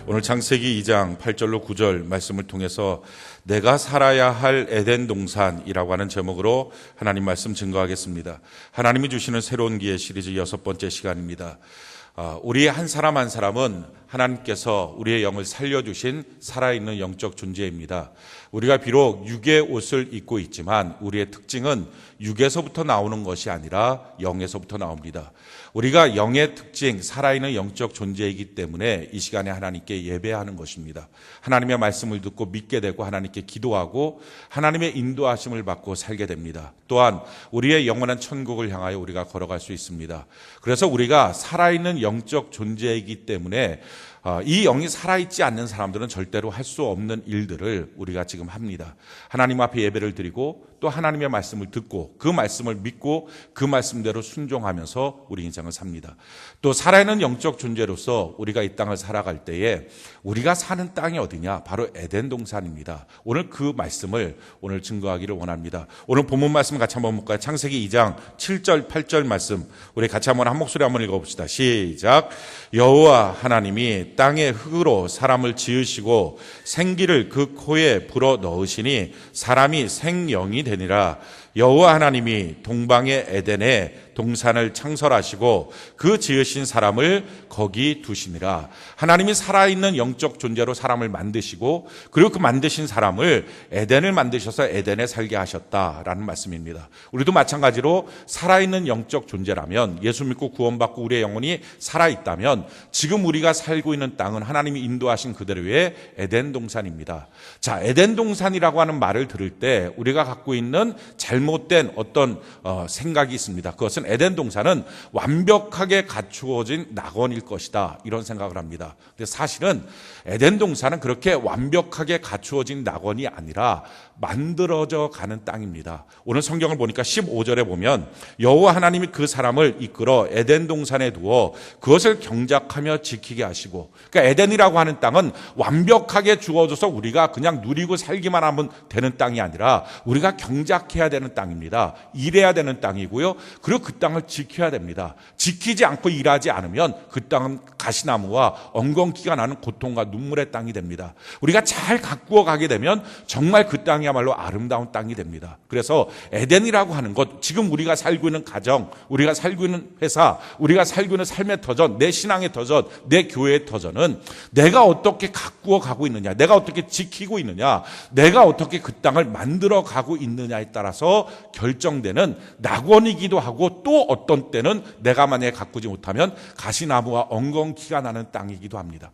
오늘 창세기 2장 8절로 9절 말씀을 통해서 내가 살아야 할 에덴 동산이라고 하는 제목으로 하나님 말씀 증거하겠습니다. 하나님이 주시는 새로운 기회 시리즈 6번째 시간입니다. 우리 한 사람 한 사람은 하나님께서 우리의 영을 살려주신 살아있는 영적 존재입니다. 우리가 비록 육의 옷을 입고 있지만 우리의 특징은 육에서부터 나오는 것이 아니라 영에서부터 나옵니다. 우리가 영의 특징, 살아있는 영적 존재이기 때문에 이 시간에 하나님께 예배하는 것입니다. 하나님의 말씀을 듣고 믿게 되고 하나님께 기도하고 하나님의 인도하심을 받고 살게 됩니다. 또한 우리의 영원한 천국을 향하여 우리가 걸어갈 수 있습니다. 그래서 우리가 살아있는 영적 존재이기 때문에 이 영이 살아있지 않는 사람들은 절대로 할 수 없는 일들을 우리가 지금 합니다. 하나님 앞에 예배를 드리고 또 하나님의 말씀을 듣고 그 말씀을 믿고 그 말씀대로 순종하면서 우리 인생을 삽니다. 또 살아있는 영적 존재로서 우리가 이 땅을 살아갈 때에 우리가 사는 땅이 어디냐? 바로 에덴 동산입니다. 오늘 그 말씀을 오늘 증거하기를 원합니다. 오늘 본문 말씀 같이 한번 볼까요? 창세기 2장 7절 8절 말씀 우리 같이 한번 한 목소리 한번 읽어봅시다. 시작. 여호와 하나님이 땅의 흙으로 사람을 지으시고 생기를 그 코에 불어 넣으시니 사람이 생영이 되니라. 여호와 하나님이 동방의 에덴에 동산을 창설하시고 그 지으신 사람을 거기 두시니라. 하나님이 살아있는 영적 존재로 사람을 만드시고 그리고 그 만드신 사람을 에덴을 만드셔서 에덴에 살게 하셨다라는 말씀입니다. 우리도 마찬가지로 살아있는 영적 존재라면 예수 믿고 구원받고 우리의 영혼이 살아있다면 지금 우리가 살고 있는 땅은 하나님이 인도하신 그대로의 에덴 동산입니다. 자, 에덴 동산이라고 하는 말을 들을 때 우리가 갖고 있는 잘못된 어떤 생각이 있습니다. 그것은 에덴 동산은 완벽하게 갖추어진 낙원일 것이다 이런 생각을 합니다. 근데 사실은 에덴 동산은 그렇게 완벽하게 갖추어진 낙원이 아니라 만들어져 가는 땅입니다. 오늘 성경을 보니까 15절에 보면 여호와 하나님이 그 사람을 이끌어 에덴 동산에 두어 그것을 경작하며 지키게 하시고, 그러니까 에덴이라고 하는 땅은 완벽하게 주어져서 우리가 그냥 누리고 살기만 하면 되는 땅이 아니라 우리가 경작해야 되는 땅입니다. 일해야 되는 땅이고요. 그리고 그 땅을 지켜야 됩니다. 지키지 않고 일하지 않으면 그 땅은 가시나무와 엉겅퀴가 나는 고통과 눈물의 땅이 됩니다. 우리가 잘 가꾸어 가게 되면 정말 그 땅이야말로 아름다운 땅이 됩니다. 그래서 에덴이라고 하는 것, 지금 우리가 살고 있는 가정, 우리가 살고 있는 회사, 우리가 살고 있는 삶의 터전, 내 신앙의 터전, 내 교회의 터전은 내가 어떻게 가꾸어 가고 있느냐, 내가 어떻게 지키고 있느냐, 내가 어떻게 그 땅을 만들어 가고 있느냐에 따라서 결정되는 낙원이기도 하고, 또 어떤 때는 내가 만약에 가꾸지 못하면 가시나무와 엉겅퀴가 나는 땅이기도 합니다.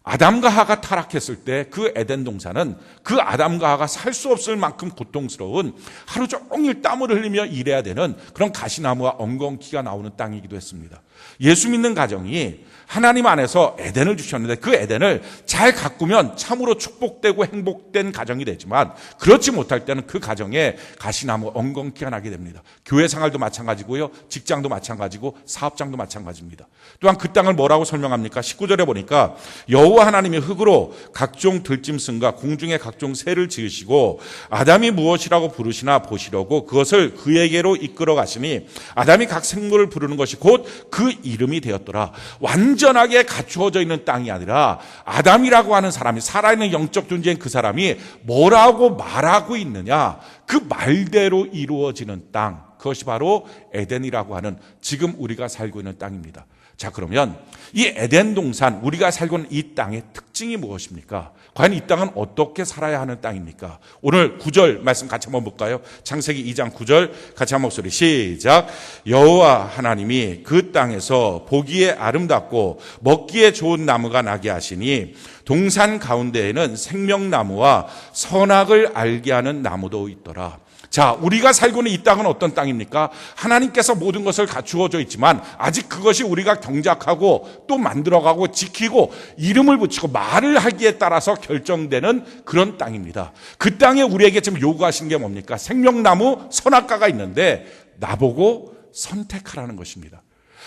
아담과 하가 타락했을 때 그 에덴 동산은 그 아담과 하가 살 수 없을 만큼 고통스러운, 하루 종일 땀을 흘리며 일해야 되는 그런 가시나무와 엉겅퀴가 나오는 땅이기도 했습니다. 예수 믿는 가정이 하나님 안에서 에덴을 주셨는데 그 에덴을 잘 가꾸면 참으로 축복되고 행복된 가정이 되지만, 그렇지 못할 때는 그 가정에 가시나무 엉겅퀴가 나게 됩니다. 교회 생활도 마찬가지고요, 직장도 마찬가지고 사업장도 마찬가지입니다. 또한 그 땅을 뭐라고 설명합니까? 19절에 보니까 여호와 하나님이 흙으로 각종 들짐승과 공중의 각종 새를 지으시고 아담이 무엇이라고 부르시나 보시려고 그것을 그에게로 이끌어 가시니 아담이 각 생물을 부르는 것이 곧 그 이름이 되었더라. 완전하게 갖추어져 있는 땅이 아니라 아담이라고 하는 사람이, 살아있는 영적 존재인 그 사람이 뭐라고 말하고 있느냐, 그 말대로 이루어지는 땅, 그것이 바로 에덴이라고 하는 지금 우리가 살고 있는 땅입니다. 자, 그러면 이 에덴 동산, 우리가 살고 있는 이 땅의 특징이 무엇입니까? 과연 이 땅은 어떻게 살아야 하는 땅입니까? 오늘 9절 말씀 같이 한번 볼까요? 창세기 2장 9절 같이 한 목소리 시작. 여호와 하나님이 그 땅에서 보기에 아름답고 먹기에 좋은 나무가 나게 하시니 동산 가운데에는 생명나무와 선악을 알게 하는 나무도 있더라. 자, 우리가 살고 있는 이 땅은 어떤 땅입니까? 하나님께서 모든 것을 갖추어져 있지만 아직 그것이 우리가 경작하고 또 만들어가고 지키고 이름을 붙이고 말을 하기에 따라서 결정되는 그런 땅입니다. 그 땅에 우리에게 지금 요구하신 게 뭡니까? 생명나무, 선악과가 있는데 나보고 선택하라는 것입니다.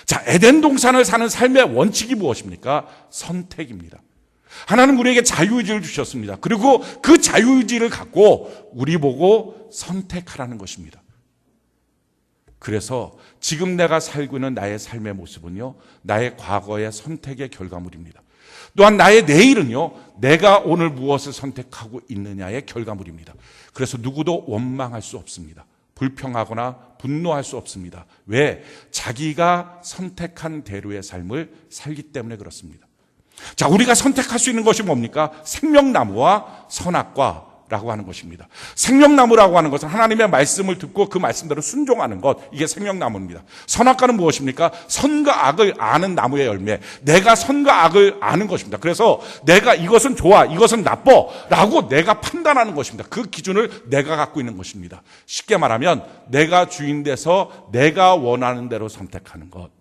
자, 에덴 동산을 사는 삶의 원칙이 무엇입니까? 선택입니다. 하나님 우리에게 자유의지를 주셨습니다. 그리고 그 자유의지를 갖고 우리 보고 선택하라는 것입니다. 그래서 지금 내가 살고 있는 나의 삶의 모습은요, 나의 과거의 선택의 결과물입니다. 또한 나의 내일은요, 내가 오늘 무엇을 선택하고 있느냐의 결과물입니다. 그래서 누구도 원망할 수 없습니다. 불평하거나 분노할 수 없습니다. 왜? 자기가 선택한 대로의 삶을 살기 때문에 그렇습니다. 자, 우리가 선택할 수 있는 것이 뭡니까? 생명나무와 선악과라고 하는 것입니다. 생명나무라고 하는 것은 하나님의 말씀을 듣고 그 말씀대로 순종하는 것, 이게 생명나무입니다. 선악과는 무엇입니까? 선과 악을 아는 나무의 열매, 내가 선과 악을 아는 것입니다. 그래서 내가 이것은 좋아, 이것은 나빠 라고 내가 판단하는 것입니다. 그 기준을 내가 갖고 있는 것입니다. 쉽게 말하면 내가 주인 돼서 내가 원하는 대로 선택하는 것.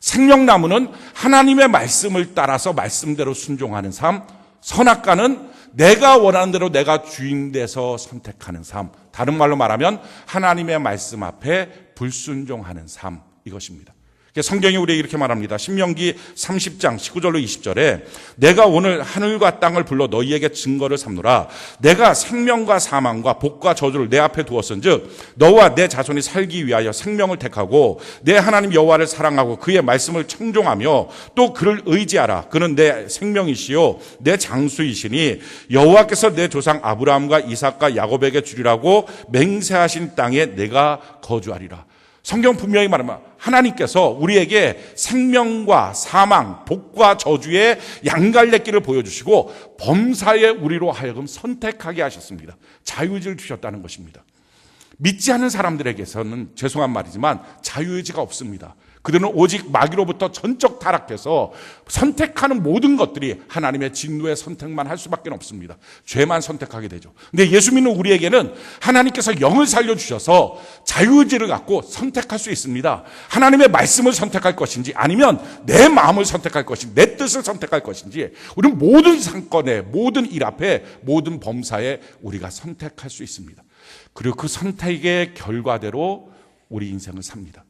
생명나무는 하나님의 말씀을 따라서 말씀대로 순종하는 삶, 선악과는 내가 원하는 대로 내가 주인 돼서 선택하는 삶, 다른 말로 말하면 하나님의 말씀 앞에 불순종하는 삶, 이것입니다. 성경이 우리에게 이렇게 말합니다. 신명기 30장 19절로 20절에 내가 오늘 하늘과 땅을 불러 너희에게 증거를 삼노라. 내가 생명과 사망과 복과 저주를 내 앞에 두었은즉 너와 내 자손이 살기 위하여 생명을 택하고 내 하나님 여호와를 사랑하고 그의 말씀을 청종하며 또 그를 의지하라. 그는 내 생명이시요 내 장수이시니 여호와께서 내 조상 아브라함과 이삭과 야곱에게 주리라고 맹세하신 땅에 내가 거주하리라. 성경 분명히 말하면 하나님께서 우리에게 생명과 사망, 복과 저주의 양갈래길을 보여주시고 범사에 우리로 하여금 선택하게 하셨습니다. 자유의지를 주셨다는 것입니다. 믿지 않는 사람들에게서는 죄송한 말이지만 자유의지가 없습니다. 그들은 오직 마귀로부터 전적 타락해서 선택하는 모든 것들이 하나님의 진노의 선택만 할 수밖에 없습니다. 죄만 선택하게 되죠. 근데 예수 믿는 우리에게는 하나님께서 영을 살려주셔서 자유의지를 갖고 선택할 수 있습니다. 하나님의 말씀을 선택할 것인지 아니면 내 마음을 선택할 것인지 내 뜻을 선택할 것인지 우리는 모든 상권에 모든 일 앞에 모든 범사에 우리가 선택할 수 있습니다. 그리고 그 선택의 결과대로 우리 인생을 삽니다.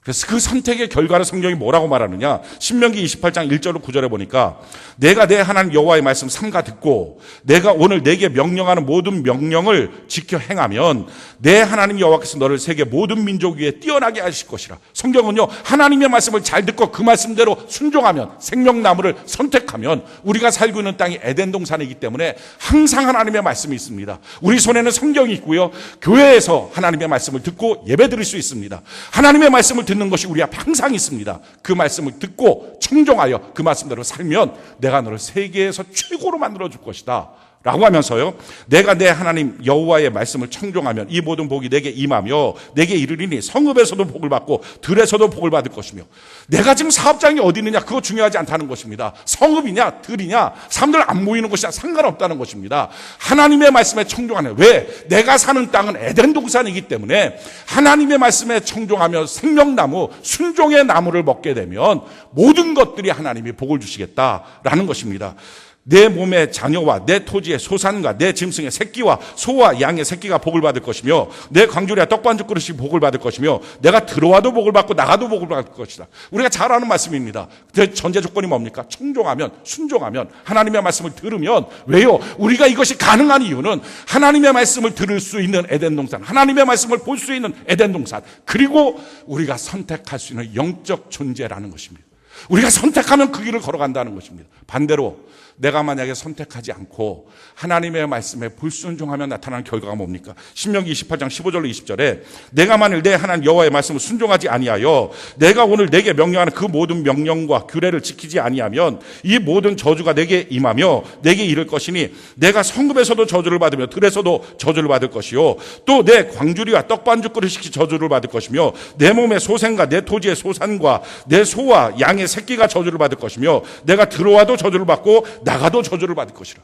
그래서 그 선택의 결과를 성경이 뭐라고 말하느냐? 신명기 28장 1절로 9절에 보니까 내가 내 하나님 여호와의 말씀 삼가 듣고 내가 오늘 내게 명령하는 모든 명령을 지켜 행하면 내 하나님 여호와께서 너를 세계 모든 민족 위에 뛰어나게 하실 것이라. 성경은요, 하나님의 말씀을 잘 듣고 그 말씀대로 순종하면, 생명나무를 선택하면 우리가 살고 있는 땅이 에덴 동산이기 때문에 항상 하나님의 말씀이 있습니다. 우리 손에는 성경이 있고요, 교회에서 하나님의 말씀을 듣고 예배드릴 수 있습니다. 하나님의 말씀을 듣는 것이 우리 앞에 항상 있습니다. 그 말씀을 듣고 청종하여 그 말씀대로 살면 내가 너를 세계에서 최고로 만들어줄 것이다 라고 하면서요, 내가 내 하나님 여호와의 말씀을 청종하면 이 모든 복이 내게 임하며 내게 이르리니 성읍에서도 복을 받고 들에서도 복을 받을 것이며. 내가 지금 사업장이 어디 있느냐 그거 중요하지 않다는 것입니다. 성읍이냐 들이냐 사람들 안 모이는 것이냐 상관없다는 것입니다. 하나님의 말씀에 청종하는, 왜? 내가 사는 땅은 에덴 동산이기 때문에 하나님의 말씀에 청종하며 생명나무 순종의 나무를 먹게 되면 모든 것들이 하나님이 복을 주시겠다라는 것입니다. 내 몸의 자녀와 내 토지의 소산과 내 짐승의 새끼와 소와 양의 새끼가 복을 받을 것이며 내 광주리와 떡반죽 그릇이 복을 받을 것이며 내가 들어와도 복을 받고 나가도 복을 받을 것이다. 우리가 잘 아는 말씀입니다. 전제 조건이 뭡니까? 청종하면, 순종하면, 하나님의 말씀을 들으면. 왜요? 우리가 이것이 가능한 이유는 하나님의 말씀을 들을 수 있는 에덴 동산, 하나님의 말씀을 볼 수 있는 에덴 동산, 그리고 우리가 선택할 수 있는 영적 존재라는 것입니다. 우리가 선택하면 그 길을 걸어간다는 것입니다. 반대로 내가 만약에 선택하지 않고 하나님의 말씀에 불순종하면 나타나는 결과가 뭡니까? 신명기 28장 15절로 20절에 내가 만일 내 하나님 여호와의 말씀을 순종하지 아니하여 내가 오늘 내게 명령하는 그 모든 명령과 규례를 지키지 아니하면 이 모든 저주가 내게 임하며 내게 이를 것이니 내가 성읍에서도 저주를 받으며 들에서도 저주를 받을 것이요 또 내 광주리와 떡반죽 그릇이 저주를 받을 것이며 내 몸의 소생과 내 토지의 소산과 내 소와 양의 새끼가 저주를 받을 것이며 내가 들어와도 저주를 받고 나가도 저주를 받을 것이라.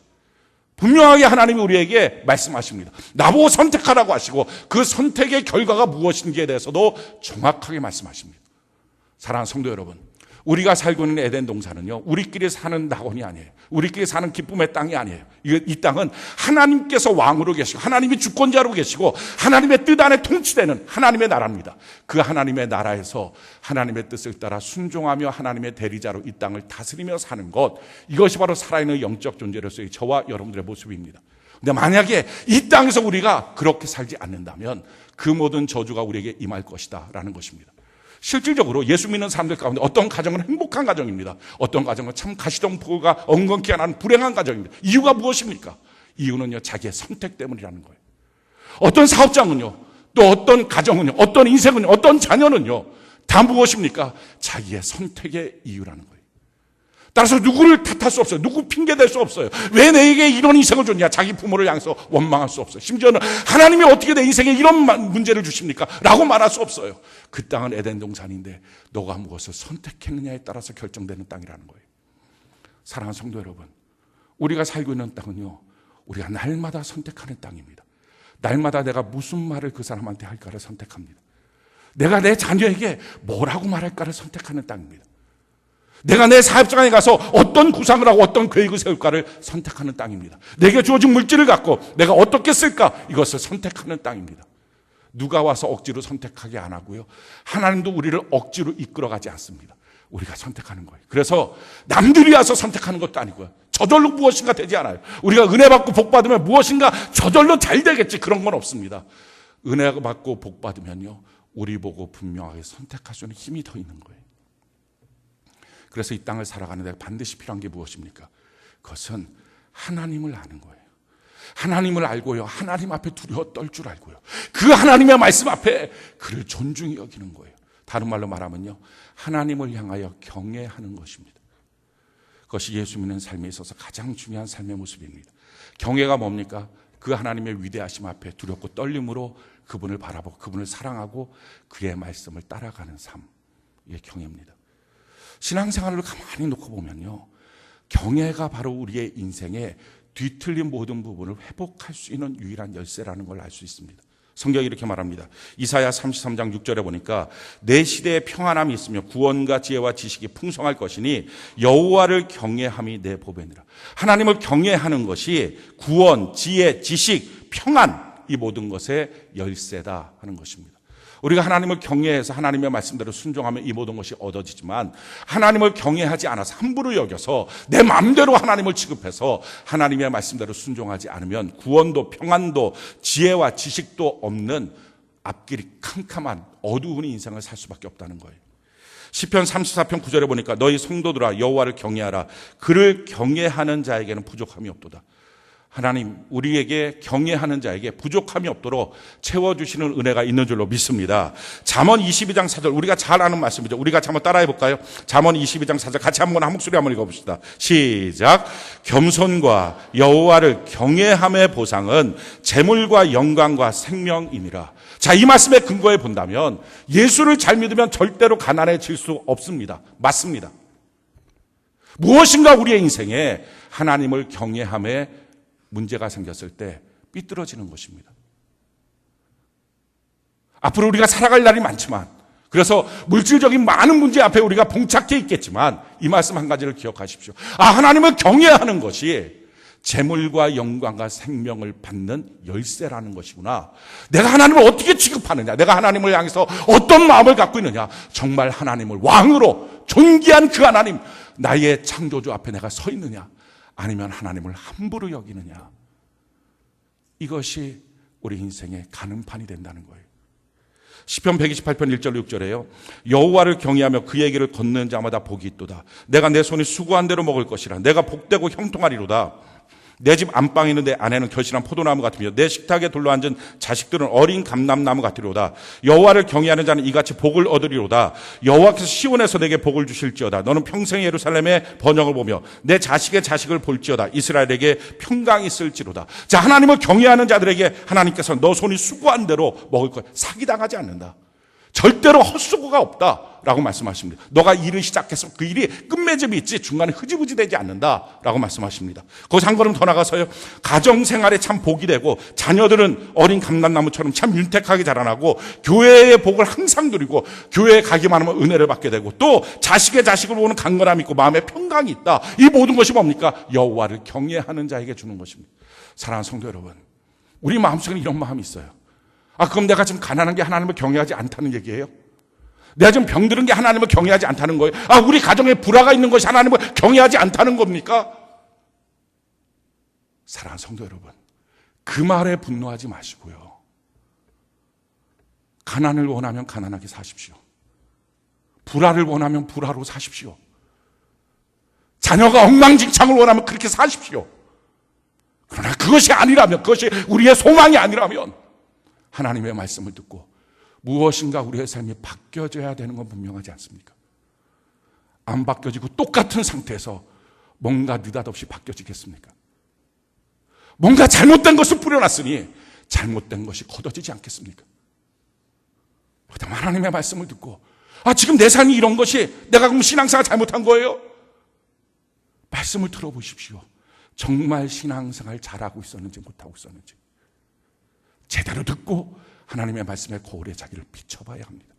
분명하게 하나님이 우리에게 말씀하십니다. 나보고 선택하라고 하시고 그 선택의 결과가 무엇인지에 대해서도 정확하게 말씀하십니다. 사랑하는 성도 여러분, 우리가 살고 있는 에덴 동산은요, 우리끼리 사는 낙원이 아니에요. 우리끼리 사는 기쁨의 땅이 아니에요. 이 땅은 하나님께서 왕으로 계시고 하나님이 주권자로 계시고 하나님의 뜻 안에 통치되는 하나님의 나라입니다. 그 하나님의 나라에서 하나님의 뜻을 따라 순종하며 하나님의 대리자로 이 땅을 다스리며 사는 것, 이것이 바로 살아있는 영적 존재로서의 저와 여러분들의 모습입니다. 근데 만약에 이 땅에서 우리가 그렇게 살지 않는다면 그 모든 저주가 우리에게 임할 것이다 라는 것입니다. 실질적으로 예수 믿는 사람들 가운데 어떤 가정은 행복한 가정입니다. 어떤 가정은 참 가시덤불가 엉겅퀴 나는 불행한 가정입니다. 이유가 무엇입니까? 이유는요, 자기의 선택 때문이라는 거예요. 어떤 사업장은요, 또 어떤 가정은요, 어떤 인생은요, 어떤 자녀는요, 다 무엇입니까? 자기의 선택의 이유라는 거예요. 따라서 누구를 탓할 수 없어요. 누구 핑계댈 수 없어요. 왜 내게 이런 인생을 줬냐? 자기 부모를 향해서 원망할 수 없어요. 심지어는 하나님이 어떻게 내 인생에 이런 문제를 주십니까? 라고 말할 수 없어요. 그 땅은 에덴 동산인데 너가 무엇을 선택했느냐에 따라서 결정되는 땅이라는 거예요. 사랑하는 성도 여러분, 우리가 살고 있는 땅은요, 우리가 날마다 선택하는 땅입니다. 날마다 내가 무슨 말을 그 사람한테 할까를 선택합니다. 내가 내 자녀에게 뭐라고 말할까를 선택하는 땅입니다. 내가 내 사업장에 가서 어떤 구상을 하고 어떤 계획을 세울까를 선택하는 땅입니다. 내게 주어진 물질을 갖고 내가 어떻게 쓸까, 이것을 선택하는 땅입니다. 누가 와서 억지로 선택하게 안 하고요, 하나님도 우리를 억지로 이끌어가지 않습니다. 우리가 선택하는 거예요. 그래서 남들이 와서 선택하는 것도 아니고요, 저절로 무엇인가 되지 않아요. 우리가 은혜 받고 복 받으면 무엇인가 저절로 잘 되겠지, 그런 건 없습니다. 은혜 받고 복 받으면요, 우리 보고 분명하게 선택할 수 있는 힘이 더 있는 거예요. 그래서 이 땅을 살아가는데 반드시 필요한 게 무엇입니까? 그것은 하나님을 아는 거예요. 하나님을 알고요, 하나님 앞에 두려워 떨 줄 알고요, 그 하나님의 말씀 앞에 그를 존중히 여기는 거예요. 다른 말로 말하면요, 하나님을 향하여 경외하는 것입니다. 그것이 예수 믿는 삶에 있어서 가장 중요한 삶의 모습입니다. 경외가 뭡니까? 그 하나님의 위대하심 앞에 두렵고 떨림으로 그분을 바라보고 그분을 사랑하고 그의 말씀을 따라가는 삶, 이게 경외입니다. 신앙생활을 가만히 놓고 보면요, 경외가 바로 우리의 인생에 뒤틀린 모든 부분을 회복할 수 있는 유일한 열쇠라는 걸 알 수 있습니다. 성경이 이렇게 말합니다. 이사야 33장 6절에 보니까 내 시대에 평안함이 있으며 구원과 지혜와 지식이 풍성할 것이니 여호와를 경외함이 내 보배니라. 하나님을 경외하는 것이 구원, 지혜, 지식, 평안, 이 모든 것의 열쇠다 하는 것입니다. 우리가 하나님을 경외해서 하나님의 말씀대로 순종하면 이 모든 것이 얻어지지만, 하나님을 경외하지 않아서 함부로 여겨서 내 마음대로 하나님을 취급해서 하나님의 말씀대로 순종하지 않으면 구원도 평안도 지혜와 지식도 없는 앞길이 캄캄한 어두운 인생을 살 수밖에 없다는 거예요. 시편 34편 9절에 보니까 너희 성도들아 여호와를 경외하라. 그를 경외하는 자에게는 부족함이 없도다. 하나님, 우리에게 경외하는 자에게 부족함이 없도록 채워주시는 은혜가 있는 줄로 믿습니다. 잠언 22장 4절, 우리가 잘 아는 말씀이죠. 우리가 한번 따라해 볼까요? 잠언 22장 4절 같이 한 목소리 한번 읽어봅시다. 시작. 겸손과 여호와를 경외함의 보상은 재물과 영광과 생명이니라. 자, 이 말씀의 근거에 본다면 예수를 잘 믿으면 절대로 가난해질 수 없습니다. 맞습니다. 무엇인가 우리의 인생에 하나님을 경외함에 문제가 생겼을 때 삐뚤어지는 것입니다. 앞으로 우리가 살아갈 날이 많지만, 그래서 물질적인 많은 문제 앞에 우리가 봉착해 있겠지만 이 말씀 한 가지를 기억하십시오. 하나님을 경외하는 것이 재물과 영광과 생명을 받는 열쇠라는 것이구나. 내가 하나님을 어떻게 취급하느냐, 내가 하나님을 향해서 어떤 마음을 갖고 있느냐, 정말 하나님을 왕으로 존귀한 그 하나님, 나의 창조주 앞에 내가 서 있느냐, 아니면 하나님을 함부로 여기느냐, 이것이 우리 인생의 가늠판이 된다는 거예요. 시편 128편 1절 6절에요. 여호와를 경외하며 그의 길을 걷는 자마다 복이 있도다. 내가 내 손이 수고한 대로 먹을 것이라. 내가 복되고 형통하리로다. 내 집 안방에 있는 내 아내는 결실한 포도나무 같으며 내 식탁에 둘러앉은 자식들은 어린 감람나무 같으리로다. 여호와를 경외하는 자는 이같이 복을 얻으리로다. 여호와께서 시온에서 내게 복을 주실지어다. 너는 평생 예루살렘의 번영을 보며 내 자식의 자식을 볼지어다. 이스라엘에게 평강이 있을지로다. 자, 하나님을 경외하는 자들에게 하나님께서 너 손이 수고한 대로 먹을 것, 사기당하지 않는다. 절대로 헛수고가 없다라고 말씀하십니다. 너가 일을 시작해서 그 일이 끝맺음이 있지 중간에 흐지부지 되지 않는다라고 말씀하십니다. 거기서 한 걸음 더 나가서요, 가정생활에 참 복이 되고 자녀들은 어린 감람나무처럼 참 윤택하게 자라나고 교회의 복을 항상 누리고 교회에 가기만 하면 은혜를 받게 되고 또 자식의 자식을 보는 강건함이 있고 마음에 평강이 있다. 이 모든 것이 뭡니까? 여호와를 경외하는 자에게 주는 것입니다. 사랑하는 성도 여러분, 우리 마음속에는 이런 마음이 있어요. 그럼 내가 지금 가난한 게 하나님을 경외하지 않다는 얘기예요? 내가 지금 병들은 게 하나님을 경외하지 않다는 거예요? 우리 가정에 불화가 있는 것이 하나님을 경외하지 않다는 겁니까? 사랑하는 성도 여러분, 그 말에 분노하지 마시고요, 가난을 원하면 가난하게 사십시오. 불화를 원하면 불화로 사십시오. 자녀가 엉망진창을 원하면 그렇게 사십시오. 그러나 그것이 아니라면, 그것이 우리의 소망이 아니라면 하나님의 말씀을 듣고 무엇인가 우리의 삶이 바뀌어져야 되는 건 분명하지 않습니까? 안 바뀌어지고 똑같은 상태에서 뭔가 느닷없이 바뀌어지겠습니까? 뭔가 잘못된 것을 뿌려놨으니 잘못된 것이 걷어지지 않겠습니까? 그다음 하나님의 말씀을 듣고 지금 내 삶이 이런 것이 내가 그럼 신앙생활 잘못한 거예요? 말씀을 들어보십시오. 정말 신앙생활 잘하고 있었는지 못하고 있었는지 제대로 듣고 하나님의 말씀에 거울에 자기를 비춰봐야 합니다.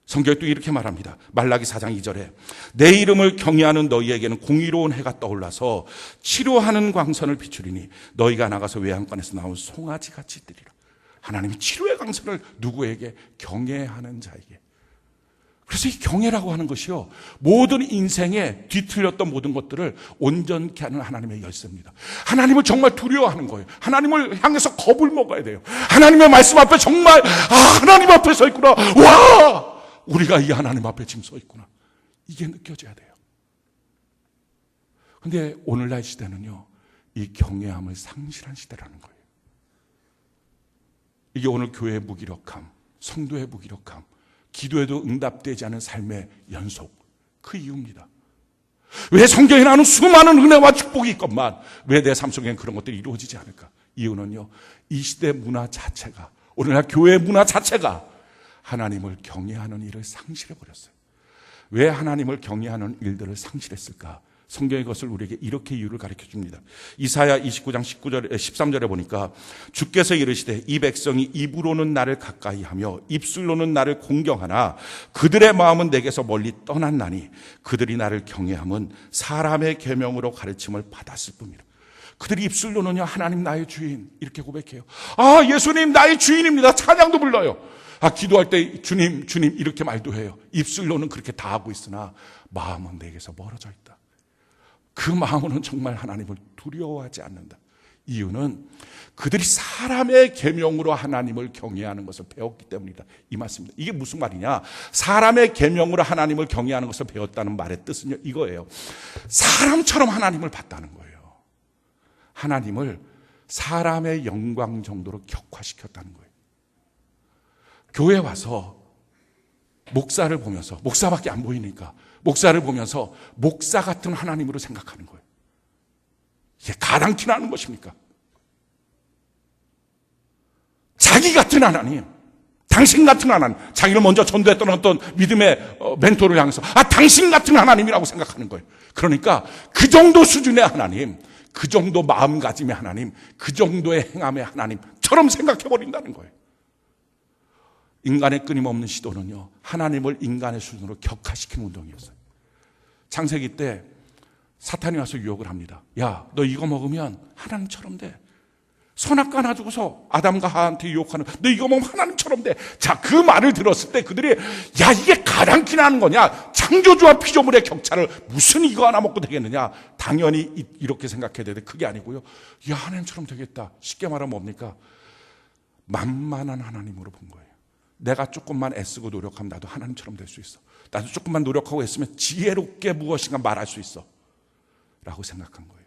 성경에 또 이렇게 말합니다. 말라기 4장 2절에 내 이름을 경외하는 너희에게는 공의로운 해가 떠올라서 치료하는 광선을 비추리니 너희가 나가서 외양간에서 나온 송아지같이 뜨리라. 하나님이 치료의 광선을 누구에게? 경외하는 자에게. 그래서 이 경외라고 하는 것이요, 모든 인생에 뒤틀렸던 모든 것들을 온전케 하는 하나님의 열쇠입니다. 하나님을 정말 두려워하는 거예요. 하나님을 향해서 겁을 먹어야 돼요. 하나님의 말씀 앞에 정말 하나님 앞에 서 있구나. 와! 우리가 이 하나님 앞에 지금 서 있구나. 이게 느껴져야 돼요. 근데 오늘날 시대는요, 이 경외함을 상실한 시대라는 거예요. 이게 오늘 교회의 무기력함, 성도의 무기력함, 기도에도 응답되지 않은 삶의 연속, 그 이유입니다. 왜 성경에 나오는 수많은 은혜와 축복이 있건만 왜 내 삶 속엔 그런 것들이 이루어지지 않을까? 이유는요, 이 시대 문화 자체가, 오늘날 교회 문화 자체가 하나님을 경외하는 일을 상실해버렸어요. 왜 하나님을 경외하는 일들을 상실했을까? 성경의 것을 우리에게 이렇게 이유를 가르쳐 줍니다. 이사야 29장 13절에 보니까 주께서 이르시되 이 백성이 입으로는 나를 가까이하며 입술로는 나를 공경하나 그들의 마음은 내게서 멀리 떠났나니 그들이 나를 경외함은 사람의 계명으로 가르침을 받았을 뿐이라. 그들이 입술로는요, 하나님 나의 주인 이렇게 고백해요. 예수님 나의 주인입니다. 찬양도 불러요. 기도할 때 주님 주님 이렇게 말도 해요. 입술로는 그렇게 다 하고 있으나 마음은 내게서 멀어져 있다. 그 마음은 정말 하나님을 두려워하지 않는다. 이유는 그들이 사람의 계명으로 하나님을 경외하는 것을 배웠기 때문이다. 이 말씀입니다. 이게 무슨 말이냐? 사람의 계명으로 하나님을 경외하는 것을 배웠다는 말의 뜻은요, 이거예요. 사람처럼 하나님을 봤다는 거예요. 하나님을 사람의 영광 정도로 격화시켰다는 거예요. 교회 와서 목사를 보면서, 목사밖에 안 보이니까 목사를 보면서 목사 같은 하나님으로 생각하는 거예요. 이게 가당키 나는 것입니까? 자기 같은 하나님, 당신 같은 하나님, 자기를 먼저 전도했던 어떤 믿음의 멘토를 향해서 당신 같은 하나님이라고 생각하는 거예요. 그러니까 그 정도 수준의 하나님, 그 정도 마음가짐의 하나님, 그 정도의 행함의 하나님처럼 생각해버린다는 거예요. 인간의 끊임없는 시도는요, 하나님을 인간의 수준으로 격화시키는 운동이었어요. 창세기 때 사탄이 와서 유혹을 합니다. 야, 너 이거 먹으면 하나님처럼 돼. 선악과 하나 두고서 아담과 하와한테 유혹하는, 너 이거 먹으면 하나님처럼 돼. 자, 그 말을 들었을 때 그들이, 야, 이게 가당키나 하는 거냐? 창조주와 피조물의 격차를 무슨 이거 하나 먹고 되겠느냐? 당연히 이렇게 생각해야 되는데 그게 아니고요. 야, 하나님처럼 되겠다. 쉽게 말하면 뭡니까? 만만한 하나님으로 본 거예요. 내가 조금만 애쓰고 노력하면 나도 하나님처럼 될 수 있어. 나도 조금만 노력하고 애쓰면 지혜롭게 무엇인가 말할 수 있어. 라고 생각한 거예요.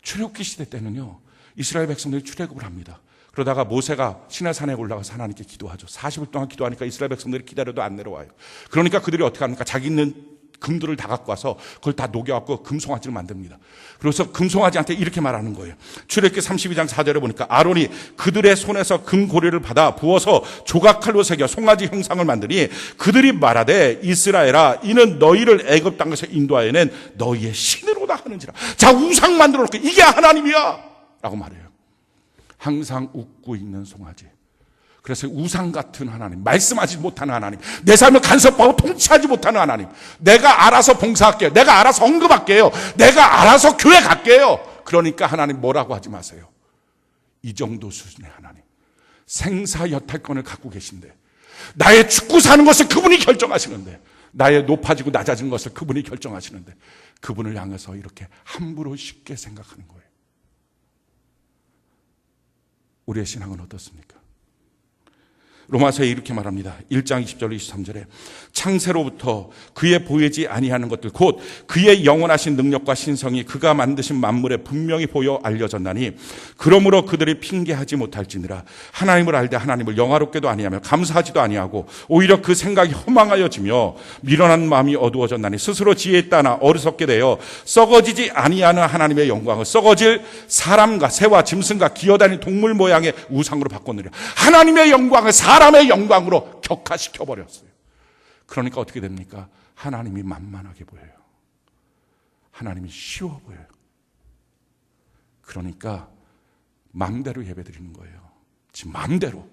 출애굽기 시대 때는요, 이스라엘 백성들이 출애굽을 합니다. 그러다가 모세가 시내산에 올라가서 하나님께 기도하죠. 40일 동안 기도하니까 이스라엘 백성들이 기다려도 안 내려와요. 그러니까 그들이 어떻게 합니까? 자기 있는 금들을 다 갖고 와서 그걸 다 녹여갖고 금송아지를 만듭니다. 그래서 금송아지한테 이렇게 말하는 거예요. 출애굽기 32장 4절에 보니까 아론이 그들의 손에서 금고리를 받아 부어서 조각칼로 새겨 송아지 형상을 만드니 그들이 말하되 이스라엘아, 이는 너희를 애굽 땅에서 인도하여낸 너희의 신으로다 하는지라. 자, 우상 만들어 놓고 이게 하나님이야 라고 말해요. 항상 웃고 있는 송아지. 그래서 우상 같은 하나님, 말씀하지 못하는 하나님, 내 삶을 간섭하고 통치하지 못하는 하나님, 내가 알아서 봉사할게요, 내가 알아서 언급할게요, 내가 알아서 교회 갈게요. 그러니까 하나님 뭐라고 하지 마세요. 이 정도 수준의 하나님, 생사여탈권을 갖고 계신데, 나의 죽고 사는 것을 그분이 결정하시는데, 나의 높아지고 낮아지는 것을 그분이 결정하시는데, 그분을 향해서 이렇게 함부로 쉽게 생각하는 거예요. 우리의 신앙은 어떻습니까? 로마서에 이렇게 말합니다. 1장 20절 23절에 창세로부터 그의 보이지 아니하는 것들 곧 그의 영원하신 능력과 신성이 그가 만드신 만물에 분명히 보여 알려졌나니 그러므로 그들이 핑계하지 못할지니라. 하나님을 알되 하나님을 영화롭게도 아니하며 감사하지도 아니하고 오히려 그 생각이 허망하여지며 미련한 마음이 어두워졌나니 스스로 지혜에 따라 어리석게 되어 썩어지지 아니하는 하나님의 영광을 썩어질 사람과 새와 짐승과 기어다니는 동물 모양의 우상으로 바꿨느니라. 하나님의 영광을 사람의 영광으로 격화시켜 버렸어요. 그러니까 어떻게 됩니까? 하나님이 만만하게 보여요. 하나님이 쉬워 보여요. 그러니까 마음대로 예배드리는 거예요. 지금 마음대로.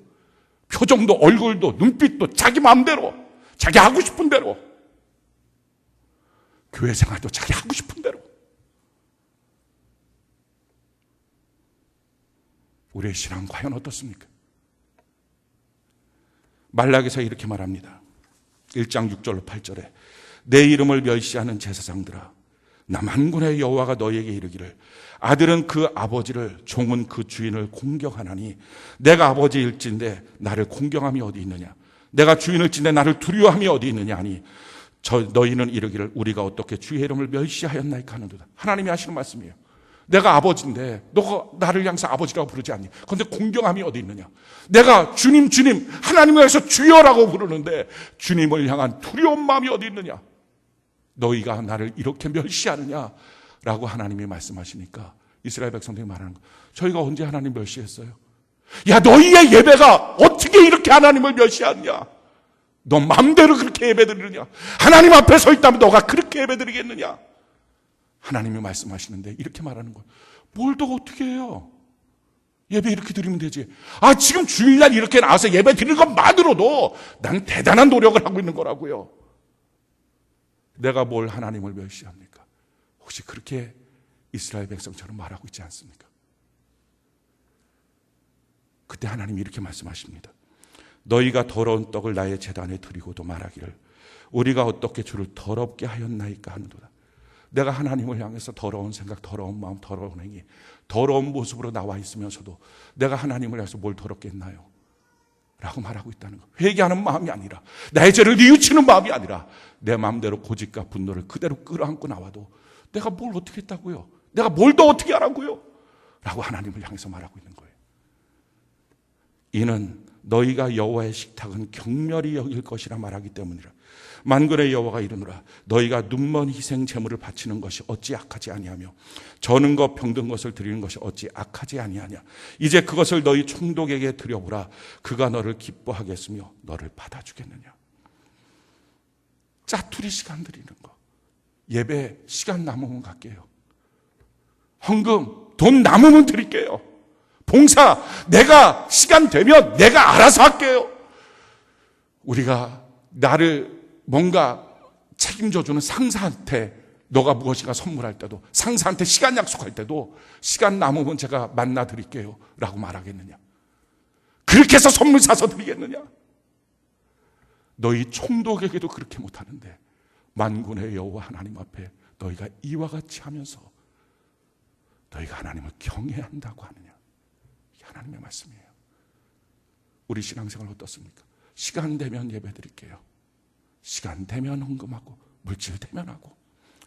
표정도 얼굴도 눈빛도 자기 마음대로. 자기 하고 싶은 대로. 교회 생활도 자기 하고 싶은 대로. 우리의 신앙 과연 어떻습니까? 말라기서 이렇게 말합니다. 1장 6절로 8절에 내 이름을 멸시하는 제사장들아 나 만군의 여호와가 너희에게 이르기를 아들은 그 아버지를 종은 그 주인을 공경하나니 내가 아버지일진데 나를 공경함이 어디 있느냐 내가 주인일진데 나를 두려워함이 어디 있느냐 하니 너희는 이르기를 우리가 어떻게 주의 이름을 멸시하였나이까 하는도다. 하나님이 하시는 말씀이에요. 내가 아버지인데 너가 나를 향해서 아버지라고 부르지 않니? 그런데 공경함이 어디 있느냐? 내가 주님 하나님을 향해서 주여라고 부르는데 주님을 향한 두려운 마음이 어디 있느냐? 너희가 나를 이렇게 멸시하느냐라고 하나님이 말씀하시니까 이스라엘 백성들이 말하는 거. 저희가 언제 하나님 멸시했어요? 야 너희의 예배가 어떻게 이렇게 하나님을 멸시하느냐? 너 마음대로 그렇게 예배드리느냐? 하나님 앞에 서 있다면 너가 그렇게 예배드리겠느냐? 하나님이 말씀하시는데 이렇게 말하는 거예요. 뭘 더 어떻게 해요? 예배 이렇게 드리면 되지. 지금 주일날 이렇게 나와서 예배 드리는 것만으로도 난 대단한 노력을 하고 있는 거라고요. 내가 뭘 하나님을 멸시합니까? 혹시 그렇게 이스라엘 백성처럼 말하고 있지 않습니까? 그때 하나님이 이렇게 말씀하십니다. 너희가 더러운 떡을 나의 제단에 드리고도 말하기를 우리가 어떻게 주를 더럽게 하였나이까 하는도다. 내가 하나님을 향해서 더러운 생각, 더러운 마음, 더러운 행위, 더러운 모습으로 나와 있으면서도 내가 하나님을 향해서 뭘 더럽게 했나요? 라고 말하고 있다는 거. 회개하는 마음이 아니라 나의 죄를 뉘우치는 마음이 아니라 내 마음대로 고집과 분노를 그대로 끌어안고 나와도 내가 뭘 어떻게 했다고요? 내가 뭘 더 어떻게 하라고요? 라고 하나님을 향해서 말하고 있는 거예요. 이는 너희가 여호와의 식탁은 경멸히 여길 것이라 말하기 때문이라. 만군의 여호와가 이르노라 너희가 눈먼 희생 제물을 바치는 것이 어찌 악하지 아니하며 저는 것 병든 것을 드리는 것이 어찌 악하지 아니하냐. 이제 그것을 너희 총독에게 드려보라. 그가 너를 기뻐하겠으며 너를 받아주겠느냐. 짜투리 시간 드리는 거. 예배 시간 남으면 갈게요. 헌금 돈 남으면 드릴게요. 봉사 내가 시간 되면 내가 알아서 할게요. 우리가 나를 뭔가 책임져주는 상사한테 너가 무엇인가 선물할 때도 상사한테 시간 약속할 때도 시간 남으면 제가 만나 드릴게요 라고 말하겠느냐? 그렇게 해서 선물 사서 드리겠느냐? 너희 총독에게도 그렇게 못하는데 만군의 여호와 하나님 앞에 너희가 이와 같이 하면서 너희가 하나님을 경외해야 한다고 하느냐? 이게 하나님의 말씀이에요. 우리 신앙생활 어떻습니까? 시간 되면 예배 드릴게요. 시간 되면 헌금하고 물질 되면 하고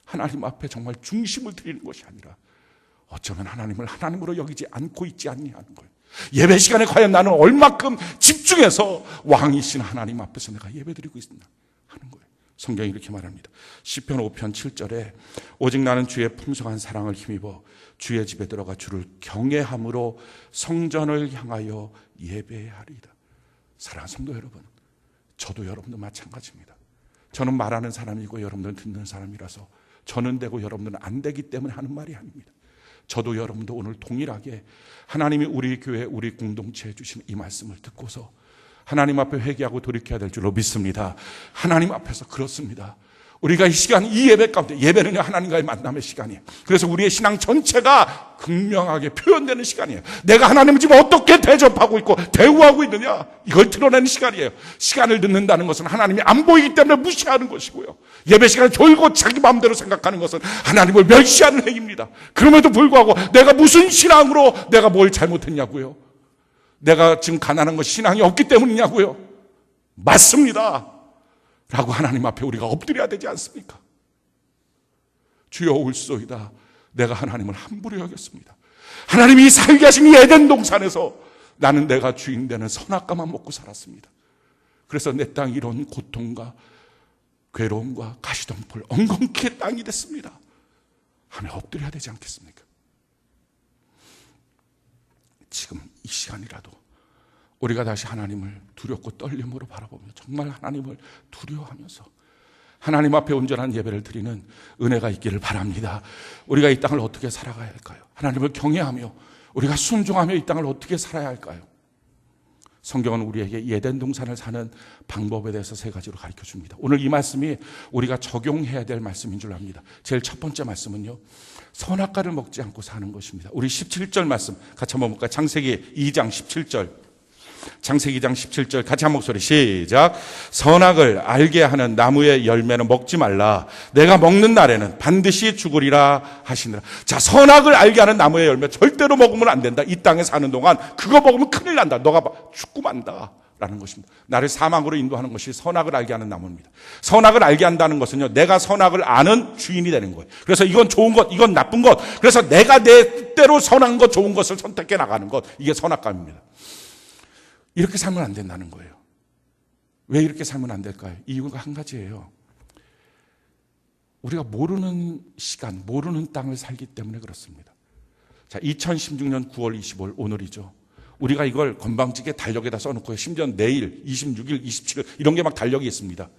하나님 앞에 정말 중심을 드리는 것이 아니라 어쩌면 하나님을 하나님으로 여기지 않고 있지 않니 하는 거예요. 예배 시간에 과연 나는 얼마큼 집중해서 왕이신 하나님 앞에서 내가 예배 드리고 있나 하는 거예요. 성경이 이렇게 말합니다. 시편 5편 7절에 오직 나는 주의 풍성한 사랑을 힘입어 주의 집에 들어가 주를 경외함으로 성전을 향하여 예배하리이다. 사랑하는 성도 여러분, 저도 여러분도 마찬가지입니다. 저는 말하는 사람이고 여러분들은 듣는 사람이라서 저는 되고 여러분들은 안 되기 때문에 하는 말이 아닙니다. 저도 여러분도 오늘 동일하게 하나님이 우리 교회, 우리 공동체에 주신 이 말씀을 듣고서 하나님 앞에 회개하고 돌이켜야 될 줄로 믿습니다. 하나님 앞에서 그렇습니다. 우리가 이 시간, 이 예배 가운데, 예배는 하나님과의 만남의 시간이에요. 그래서 우리의 신앙 전체가 극명하게 표현되는 시간이에요. 내가 하나님을 지금 어떻게 대접하고 있고 대우하고 있느냐, 이걸 드러내는 시간이에요. 시간을 늦는다는 것은 하나님이 안 보이기 때문에 무시하는 것이고요, 예배 시간을 졸고 자기 마음대로 생각하는 것은 하나님을 멸시하는 행위입니다. 그럼에도 불구하고 내가 무슨 신앙으로 내가 뭘 잘못했냐고요? 내가 지금 가난한 건 신앙이 없기 때문이냐고요? 맞습니다. 라고 하나님 앞에 우리가 엎드려야 되지 않습니까? 주여 올소이다. 내가 하나님을 함부로 여겼습니다. 하나님이 살게 하신 이 에덴 동산에서 나는 내가 주인 되는 선악과만 먹고 살았습니다. 그래서 내 땅이 이런 고통과 괴로움과 가시덤불 엉겅퀴의 땅이 됐습니다. 하며 엎드려야 되지 않겠습니까? 지금 이 시간이라도 우리가 다시 하나님을 두렵고 떨림으로 바라보며 정말 하나님을 두려워하면서 하나님 앞에 온전한 예배를 드리는 은혜가 있기를 바랍니다. 우리가 이 땅을 어떻게 살아가야 할까요? 하나님을 경외하며 우리가 순종하며 이 땅을 어떻게 살아야 할까요? 성경은 우리에게 에덴 동산을 사는 방법에 대해서 세 가지로 가르쳐 줍니다. 오늘 이 말씀이 우리가 적용해야 될 말씀인 줄 압니다. 제일 첫 번째 말씀은요, 선악과를 먹지 않고 사는 것입니다. 우리 17절 말씀 같이 한번 볼까요? 창세기 2장 17절. 창세기 2장 17절 같이 한 목소리 시작. 선악을 알게 하는 나무의 열매는 먹지 말라. 내가 먹는 날에는 반드시 죽으리라 하시니라. 자, 선악을 알게 하는 나무의 열매 절대로 먹으면 안 된다. 이 땅에 사는 동안 그거 먹으면 큰일 난다. 너가 죽고 만다. 라는 것입니다. 나를 사망으로 인도하는 것이 선악을 알게 하는 나무입니다. 선악을 알게 한다는 것은요, 내가 선악을 아는 주인이 되는 거예요. 그래서 이건 좋은 것, 이건 나쁜 것. 그래서 내가 내 뜻대로 선한 것, 좋은 것을 선택해 나가는 것. 이게 선악과입니다. 이렇게 살면 안 된다는 거예요. 왜 이렇게 살면 안 될까요? 이유가 한 가지예요. 우리가 모르는 시간, 모르는 땅을 살기 때문에 그렇습니다. 자, 2016년 9월 25일 오늘이죠. 우리가 이걸 건방지게 달력에다 써놓고 심지어 내일 26일, 27일 이런 게 막 달력이 있습니다.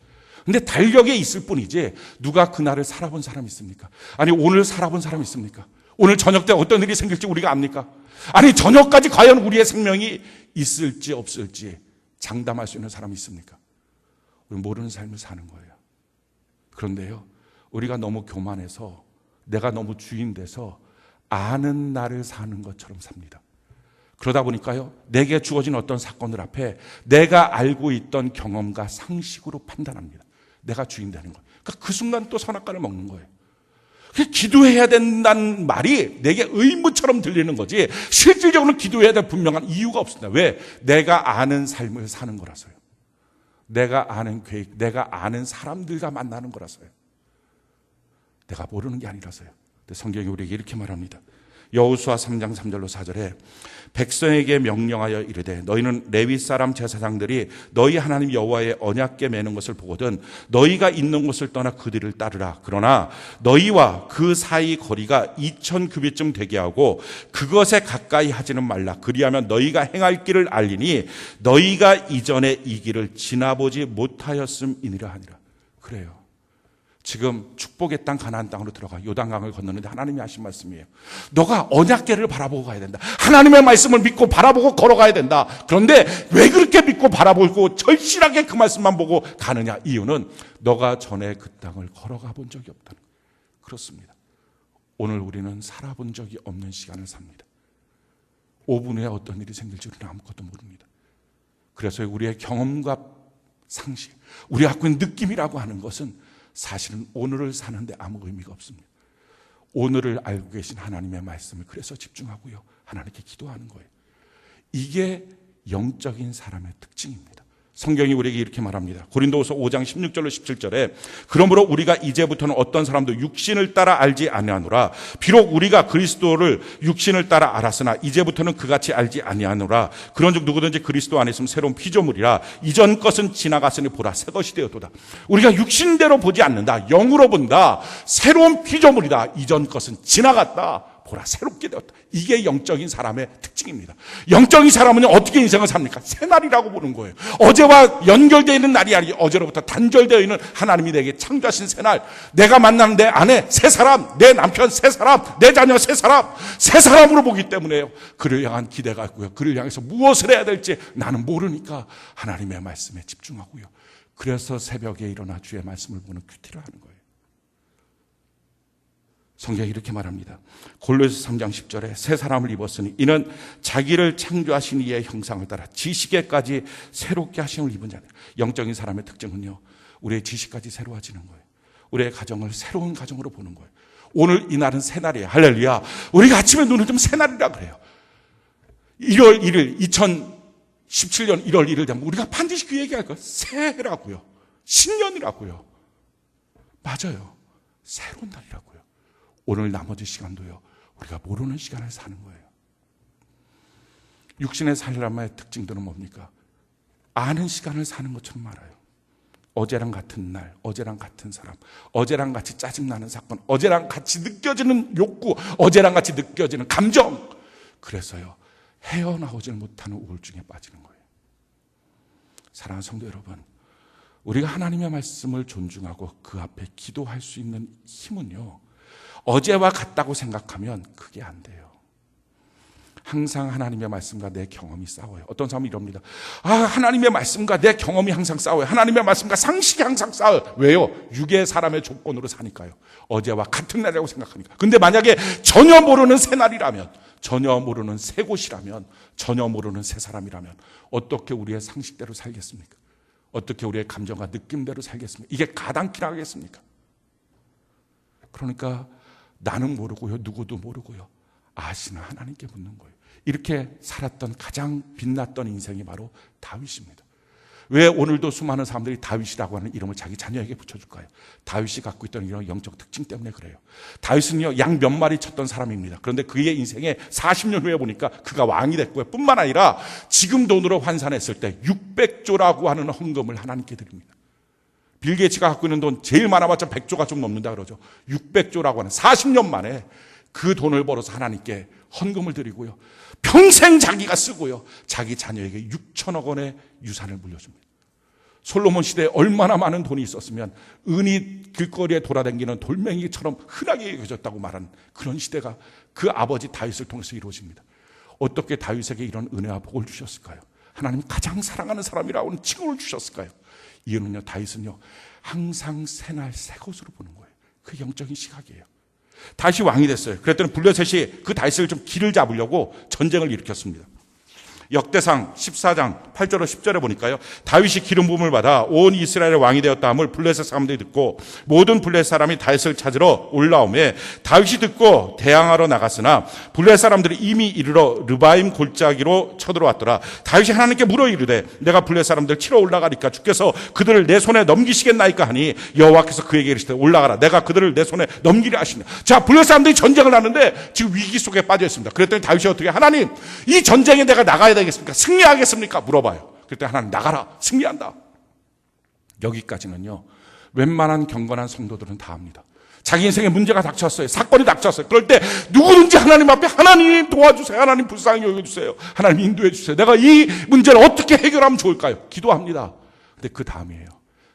근데 달력에 있을 뿐이지 누가 그날을 살아본 사람이 있습니까? 아니 오늘 살아본 사람이 있습니까? 오늘 저녁 때 어떤 일이 생길지 우리가 압니까? 아니 저녁까지 과연 우리의 생명이 있을지 없을지 장담할 수 있는 사람이 있습니까? 우리 모르는 삶을 사는 거예요. 그런데요, 우리가 너무 교만해서 내가 너무 주인 돼서 아는 나를 사는 것처럼 삽니다. 그러다 보니까요, 내게 주어진 어떤 사건들 앞에 내가 알고 있던 경험과 상식으로 판단합니다. 내가 주인 되는 거예요. 그러니까 그 순간 또 선악과를 먹는 거예요. 기도해야 된다는 말이 내게 의무처럼 들리는 거지 실질적으로 기도해야 될 분명한 이유가 없습니다. 왜? 내가 아는 삶을 사는 거라서요. 내가 아는 계획, 내가 아는 사람들과 만나는 거라서요. 내가 모르는 게 아니라서요. 근데 성경이 우리에게 이렇게 말합니다. 여호수아 3장 3절로 4절에 백성에게 명령하여 이르되 너희는 레위 사람 제사장들이 너희 하나님 여호와의 언약궤 매는 것을 보거든 너희가 있는 곳을 떠나 그들을 따르라. 그러나 너희와 그 사이 거리가 2000규빗쯤 되게 하고 그것에 가까이 하지는 말라. 그리하면 너희가 행할 길을 알리니 너희가 이전에 이 길을 지나보지 못하였음이니라 하니라. 그래요. 지금 축복의 땅 가나안 땅으로 들어가 요단강을 건너는데 하나님이 하신 말씀이에요. 너가 언약궤를 바라보고 가야 된다. 하나님의 말씀을 믿고 바라보고 걸어가야 된다. 그런데 왜 그렇게 믿고 바라보고 절실하게 그 말씀만 보고 가느냐? 이유는 너가 전에 그 땅을 걸어가 본 적이 없다는 거예요. 그렇습니다. 오늘 우리는 살아본 적이 없는 시간을 삽니다. 5분 후에 어떤 일이 생길지 우리는 아무것도 모릅니다. 그래서 우리의 경험과 상식, 우리가 갖고 있는 느낌이라고 하는 것은 사실은 오늘을 사는데 아무 의미가 없습니다. 오늘을 알고 계신 하나님의 말씀을 그래서 집중하고요, 하나님께 기도하는 거예요. 이게 영적인 사람의 특징입니다. 성경이 우리에게 이렇게 말합니다. 고린도후서 5장 16절로 17절에 그러므로 우리가 이제부터는 어떤 사람도 육신을 따라 알지 아니하노라. 비록 우리가 그리스도를 육신을 따라 알았으나 이제부터는 그같이 알지 아니하노라. 그런즉 누구든지 그리스도 안에 있으면 새로운 피조물이라. 이전 것은 지나갔으니 보라 새 것이 되었도다. 우리가 육신대로 보지 않는다. 영으로 본다. 새로운 피조물이다. 이전 것은 지나갔다. 보라 새롭게 되었다. 이게 영적인 사람의 특징입니다. 영적인 사람은 어떻게 인생을 삽니까? 새날이라고 보는 거예요. 어제와 연결되어 있는 날이 아니고 어제로부터 단절되어 있는 하나님이 내게 창조하신 새날. 내가 만나는 내 아내 새 사람, 내 남편 새 사람, 내 자녀 새 사람, 새 사람으로 보기 때문에요. 그를 향한 기대가 있고요. 그를 향해서 무엇을 해야 될지 나는 모르니까 하나님의 말씀에 집중하고요. 그래서 새벽에 일어나 주의 말씀을 보는 큐티를 하는 거예요. 성경이 이렇게 말합니다. 골로새 3장 10절에 새 사람을 입었으니 이는 자기를 창조하신 이의 형상을 따라 지식에까지 새롭게 하심을 입은 자들. 영적인 사람의 특징은요, 우리의 지식까지 새로워지는 거예요. 우리의 가정을 새로운 가정으로 보는 거예요. 오늘 이 날은 새날이에요. 할렐루야. 우리가 아침에 눈을 뜨면 새날이라 그래요. 1월 1일 2017년 1월 1일 되면 우리가 반드시 그 얘기할 거예요. 새해라고요. 신년이라고요. 맞아요. 새로운 날이라고요. 오늘 나머지 시간도요. 우리가 모르는 시간을 사는 거예요. 육신의 살람의 특징들은 뭡니까? 아는 시간을 사는 것처럼 말아요. 어제랑 같은 날, 어제랑 같은 사람, 어제랑 같이 짜증나는 사건, 어제랑 같이 느껴지는 욕구, 어제랑 같이 느껴지는 감정. 그래서요, 헤어나오질 못하는 우울증에 빠지는 거예요. 사랑하는 성도 여러분, 우리가 하나님의 말씀을 존중하고 그 앞에 기도할 수 있는 힘은요, 어제와 같다고 생각하면 그게 안 돼요. 항상 하나님의 말씀과 내 경험이 싸워요. 어떤 사람은 이럽니다. 하나님의 말씀과 내 경험이 항상 싸워요. 하나님의 말씀과 상식이 항상 싸워요. 왜요? 육의 사람의 조건으로 사니까요. 어제와 같은 날이라고 생각하니까. 근데 만약에 전혀 모르는 새 날이라면, 전혀 모르는 새 곳이라면, 전혀 모르는 새 사람이라면 어떻게 우리의 상식대로 살겠습니까? 어떻게 우리의 감정과 느낌대로 살겠습니까? 이게 가당키나 하겠습니까? 그러니까 나는 모르고요. 누구도 모르고요. 아시는 하나님께 묻는 거예요. 이렇게 살았던 가장 빛났던 인생이 바로 다윗입니다. 왜 오늘도 수많은 사람들이 다윗이라고 하는 이름을 자기 자녀에게 붙여줄까요? 다윗이 갖고 있던 이런 영적 특징 때문에 그래요. 다윗은요, 양 몇 마리 쳤던 사람입니다. 그런데 그의 인생에 40년 후에 보니까 그가 왕이 됐고요. 뿐만 아니라 지금 돈으로 환산했을 때 600조라고 하는 헌금을 하나님께 드립니다. 빌 게이츠가 갖고 있는 돈 제일 많아봤자 100조가 좀 넘는다 그러죠. 600조라고 하는 40년 만에 그 돈을 벌어서 하나님께 헌금을 드리고요. 평생 자기가 쓰고요. 자기 자녀에게 6천억 원의 유산을 물려줍니다. 솔로몬 시대에 얼마나 많은 돈이 있었으면 은이 길거리에 돌아다니는 돌멩이처럼 흔하게 여겨졌다고 말하는 그런 시대가 그 아버지 다윗을 통해서 이루어집니다. 어떻게 다윗에게 이런 은혜와 복을 주셨을까요? 하나님 가장 사랑하는 사람이라고는 칭호를 주셨을까요? 이유는요, 다윗은요, 항상 새날 새 것으로 보는 거예요. 그 영적인 시각이에요. 다윗이 왕이 됐어요. 그랬더니 블레셋이 그 다윗을 좀 길을 잡으려고 전쟁을 일으켰습니다. 역대상 14장 8절로 10절에 보니까요, 다윗이 기름 부음을 받아 온 이스라엘의 왕이 되었다 함을 블레셋 사람들이 듣고 모든 블레셋 사람이 다윗을 찾으러 올라오매 다윗이 듣고 대항하러 나갔으나 블레셋 사람들이 이미 이르러 르바임 골짜기로 쳐들어왔더라. 다윗이 하나님께 물어 이르되 내가 블레셋 사람들 치러 올라가니까 주께서 그들을 내 손에 넘기시겠나이까 하니 여호와께서 그에게 이르시되 올라가라. 내가 그들을 내 손에 넘기려 하시냐. 자, 블레셋 사람들이 전쟁을 하는데 지금 위기 속에 빠져 있습니다. 그랬더니 다윗이 어떻게, 하나님, 이 전쟁에 내가 나가야 되겠습니까? 승리하겠습니까? 물어봐요. 그때 하나님, 나가라. 승리한다. 여기까지는요, 웬만한 경건한 성도들은 다 합니다. 자기 인생에 문제가 닥쳤어요. 사건이 닥쳤어요. 그럴 때 누구든지 하나님 앞에 하나님 도와주세요. 하나님 불쌍히 여겨주세요. 하나님 인도해 주세요. 내가 이 문제를 어떻게 해결하면 좋을까요? 기도합니다. 근데 그 다음이에요.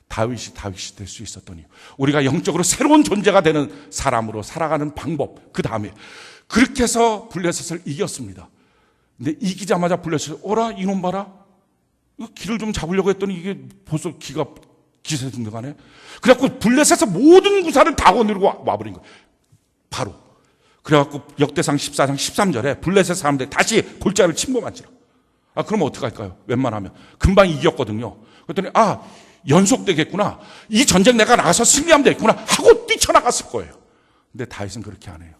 다윗이 될 수 있었더니 우리가 영적으로 새로운 존재가 되는 사람으로 살아가는 방법, 그 다음에 그렇게 해서 블레셋을 이겼습니다. 근데 이기자마자 블레셋이 오라 이놈 봐라, 길을 좀 잡으려고 했더니 이게 벌써 기세등등하네. 그래갖고 블레셋에서 모든 구사를 다 거느리고 와버린 거예요. 바로. 그래갖고 역대상 14장 13절에 블레셋 사람들이 다시 골짜기를 침범한지라. 그러면 어떡할까요? 웬만하면 금방 이겼거든요. 그랬더니 연속되겠구나, 이 전쟁 내가 나가서 승리하면 되겠구나 하고 뛰쳐나갔을 거예요. 근데 다윗은 그렇게 안 해요.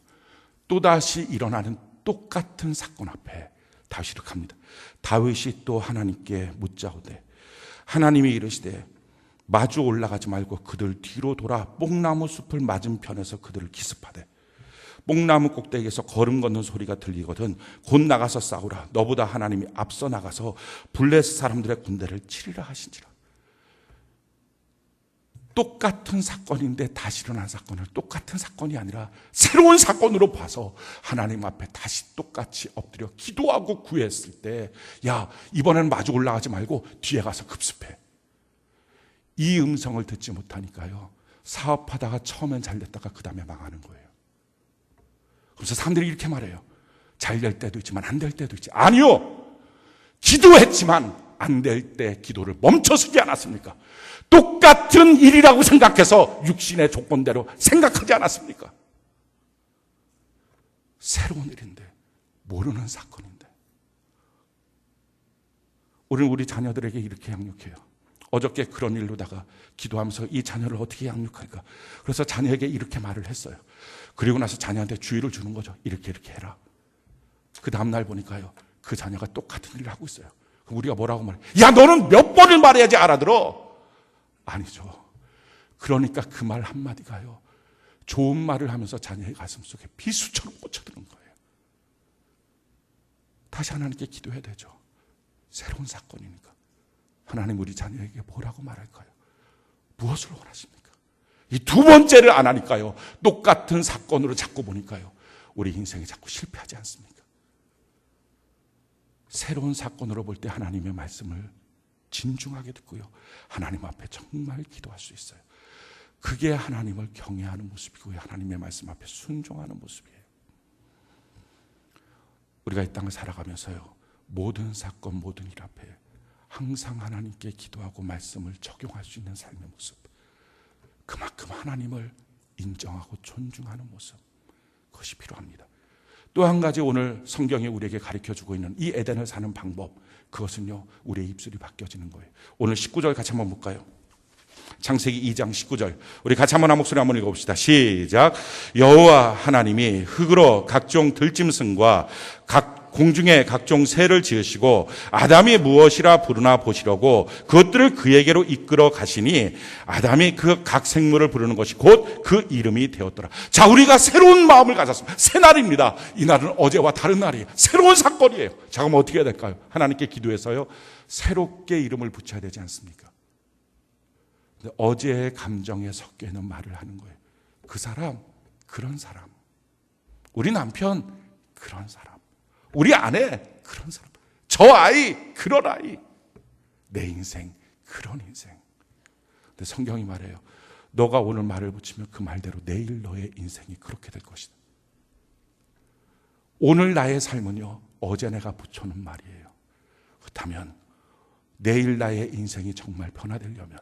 또다시 일어나는 똑같은 사건 앞에 다윗이 이렇게 합니다. 다윗이 또 하나님께 묻자오되 하나님이 이르시되 마주 올라가지 말고 그들 뒤로 돌아 뽕나무 숲을 맞은편에서 그들을 기습하되 뽕나무 꼭대기에서 걸음 걷는 소리가 들리거든 곧 나가서 싸우라. 너보다 하나님이 앞서 나가서 블레셋 사람들의 군대를 치리라 하신지라. 똑같은 사건인데 다시 일어난 사건을 똑같은 사건이 아니라 새로운 사건으로 봐서 하나님 앞에 다시 똑같이 엎드려 기도하고 구했을 때, 야, 이번에는 마주 올라가지 말고 뒤에 가서 급습해. 이 음성을 듣지 못하니까요, 사업하다가 처음엔 잘 됐다가 그 다음에 망하는 거예요. 그래서 사람들이 이렇게 말해요. 잘 될 때도 있지만 안 될 때도 있지. 아니요, 기도했지만 안 될 때 기도를 멈춰서지 않았습니까? 똑같은 일이라고 생각해서 육신의 조건대로 생각하지 않았습니까? 새로운 일인데, 모르는 사건인데. 우리는 우리 자녀들에게 이렇게 양육해요. 어저께 그런 일로다가 기도하면서 이 자녀를 어떻게 양육할까? 그래서 자녀에게 이렇게 말을 했어요. 그리고 나서 자녀한테 주의를 주는 거죠. 이렇게 해라. 그 다음날 보니까요, 그 자녀가 똑같은 일을 하고 있어요. 그럼 우리가 뭐라고 말해? 야, 너는 몇 번을 말해야지 알아들어? 아니죠. 그러니까 그 말 한마디가요, 좋은 말을 하면서 자녀의 가슴 속에 비수처럼 꽂혀드는 거예요. 다시 하나님께 기도해야 되죠. 새로운 사건이니까. 하나님, 우리 자녀에게 뭐라고 말할까요? 무엇을 원하십니까? 이 두 번째를 안 하니까요, 똑같은 사건으로 자꾸 보니까요, 우리 인생이 자꾸 실패하지 않습니까? 새로운 사건으로 볼 때 하나님의 말씀을 진중하게 듣고요, 하나님 앞에 정말 기도할 수 있어요. 그게 하나님을 경외하는 모습이고요, 하나님의 말씀 앞에 순종하는 모습이에요. 우리가 이 땅을 살아가면서요, 모든 사건, 모든 일 앞에 항상 하나님께 기도하고 말씀을 적용할 수 있는 삶의 모습, 그만큼 하나님을 인정하고 존중하는 모습, 그것이 필요합니다. 또 한 가지 오늘 성경이 우리에게 가르쳐주고 있는 이 에덴을 사는 방법, 그것은요, 우리의 입술이 바뀌어지는 거예요. 오늘 19절 같이 한번 볼까요? 창세기 2장 19절, 우리 같이 한번 한 목소리 한번 읽어봅시다. 시작. 여호와 하나님이 흙으로 각종 들짐승과 공중의 각종 새를 지으시고 아담이 무엇이라 부르나 보시려고 그것들을 그에게로 이끌어 가시니 아담이 그 각 생물을 부르는 것이 곧 그 이름이 되었더라. 자, 우리가 새로운 마음을 가졌습니다. 새 날입니다. 이 날은 어제와 다른 날이에요. 새로운 사건이에요. 자, 그럼 어떻게 해야 될까요? 하나님께 기도해서요, 새롭게 이름을 붙여야 되지 않습니까? 근데 어제의 감정에 섞여 있는 말을 하는 거예요. 그 사람, 그런 사람. 우리 남편, 그런 사람. 우리 아내, 그런 사람. 저 아이, 그런 아이. 내 인생, 그런 인생. 근데 성경이 말해요, 너가 오늘 말을 붙이면 그 말대로 내일 너의 인생이 그렇게 될 것이다. 오늘 나의 삶은요, 어제 내가 붙여놓은 말이에요. 그렇다면 내일 나의 인생이 정말 변화되려면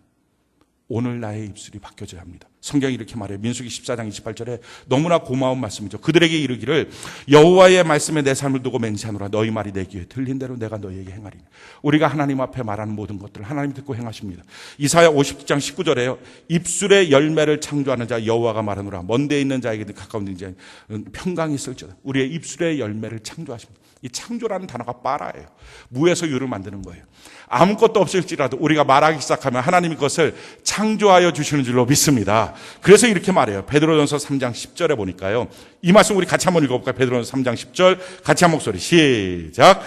오늘 나의 입술이 바뀌어져야 합니다. 성경이 이렇게 말해요. 민수기 14장 28절에 너무나 고마운 말씀이죠. 그들에게 이르기를 여호와의 말씀에 내 삶을 두고 맹세하노라. 너희 말이 내 귀에 들린 대로 내가 너희에게 행하리니. 우리가 하나님 앞에 말하는 모든 것들을 하나님이 듣고 행하십니다. 이사야 50장 19절에요. 입술의 열매를 창조하는 자 여호와가 말하노라. 먼데 있는 자에게 가까운 자에게 평강이 있을지어다. 우리의 입술의 열매를 창조하십니다. 이 창조라는 단어가 빠라예요. 무에서 유를 만드는 거예요. 아무것도 없을지라도 우리가 말하기 시작하면 하나님이 그것을 창조하여 주시는 줄로 믿습니다. 그래서 이렇게 말해요. 베드로전서 3장 10절에 보니까요, 이 말씀 우리 같이 한번 읽어볼까요? 베드로전서 3장 10절 같이 한 목소리 시작.